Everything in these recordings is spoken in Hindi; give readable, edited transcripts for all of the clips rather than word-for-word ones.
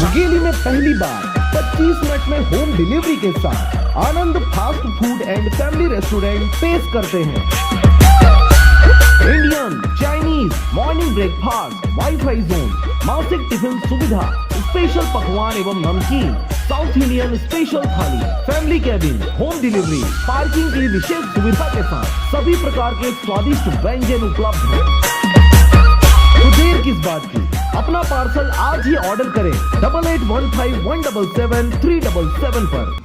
मुंगेली में पहली बार 25 मिनट में होम डिलीवरी के साथ Anand fast food and family restaurant पेश करते हैं। Indian, Chinese, morning breakfast, wifi zone, मासिक टिफिन सुविधा, स्पेशल पकवान एवं नमकीन, साउथ इंडियन स्पेशल थाली, family cabin, home delivery, parking की विशेष सुविधा के साथ सभी प्रकार के स्वादिष्ट व्यंजन उपलब्ध हैं। तो देर किस बात की, अपना पार्सल आज ही ऑर्डर करें 8815177377 पर।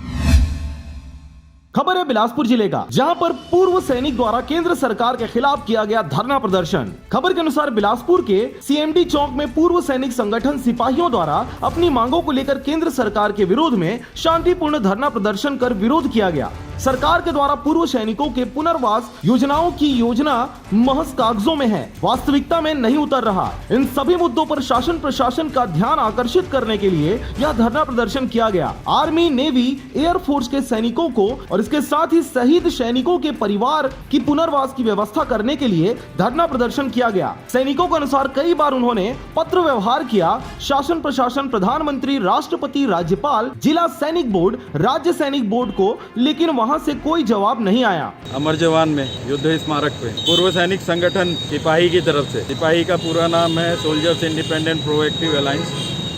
खबर है बिलासपुर जिले का, जहां पर पूर्व सैनिक द्वारा केंद्र सरकार के खिलाफ किया गया धरना प्रदर्शन। खबर के अनुसार बिलासपुर के सीएमडी चौक में पूर्व सैनिक संगठन सिपाहियों द्वारा अपनी मांगों को लेकर केंद्र सरकार के विरोध में शांतिपूर्ण धरना प्रदर्शन कर विरोध किया गया। सरकार के द्वारा पूर्व सैनिकों के पुनर्वास योजनाओं की योजना महज कागजों में है, वास्तविकता में नहीं उतर रहा। इन सभी मुद्दों पर शासन प्रशासन का ध्यान आकर्षित करने के लिए यह धरना प्रदर्शन किया गया। आर्मी, नेवी, एयरफोर्स के सैनिकों को और इसके साथ ही शहीद सैनिकों के परिवार की पुनर्वास की व्यवस्था करने के लिए धरना प्रदर्शन किया गया। सैनिकों के अनुसार कई बार उन्होंने पत्र व्यवहार किया शासन प्रशासन, प्रधानमंत्री, राष्ट्रपति, राज्यपाल, जिला सैनिक बोर्ड, राज्य सैनिक बोर्ड को, लेकिन वहां से कोई जवाब नहीं आया। अमर जवान में युद्ध स्मारक पे पूर्व सैनिक संगठन सिपाही की तरफ से, सिपाही का पूरा नाम है soldiers independent proactive alliance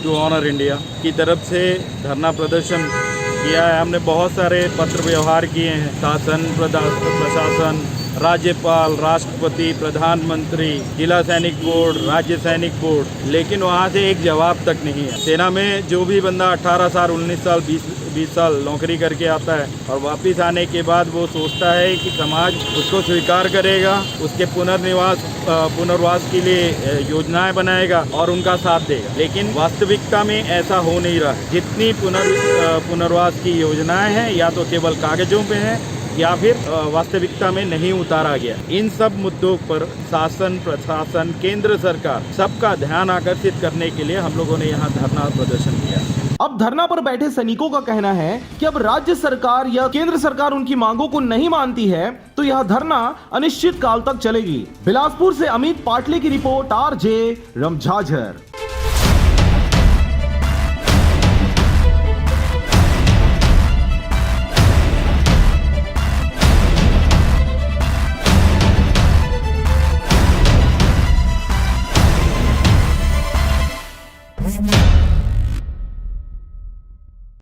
to honour India की तरफ से धरना प्रदर्शन किया है। हमने बहुत सारे पत्र व्यवहार किए हैं शासन, प्रशासन, राज्यपाल, राष्ट्रपति, प्रधानमंत्री, जिला सैनिक बोर्ड, राज्य सैनिक बोर्ड, लेकिन वहाँ से एक जवाब तक नहीं है। सेना में जो भी बंदा 18 साल, 19 साल, 20 साल नौकरी करके आता है और वापस आने के बाद वो सोचता है कि समाज उसको स्वीकार करेगा, उसके पुनर्वास के लिए योजनाएं बनाएगा और उनका साथ देगा, लेकिन वास्तविकता में ऐसा हो नहीं रहा। जितनी पुनर्वास की योजनाएं हैं या तो केवल कागजों पे हैं या फिर वास्तविकता में नहीं उतारा गया। इन सब मुद्दों पर शासन, प्रशासन, केंद्र सरकार सबका ध्यान आकर्षित करने के लिए हम लोगों ने यहाँ धरना प्रदर्शन किया। अब धरना पर बैठे सैनिकों का कहना है कि अब राज्य सरकार या केंद्र सरकार उनकी मांगों को नहीं मानती है तो यह धरना अनिश्चित काल तक चलेगी। बिलासपुर से अमित पाटले की रिपोर्ट, RJ रमझाझर।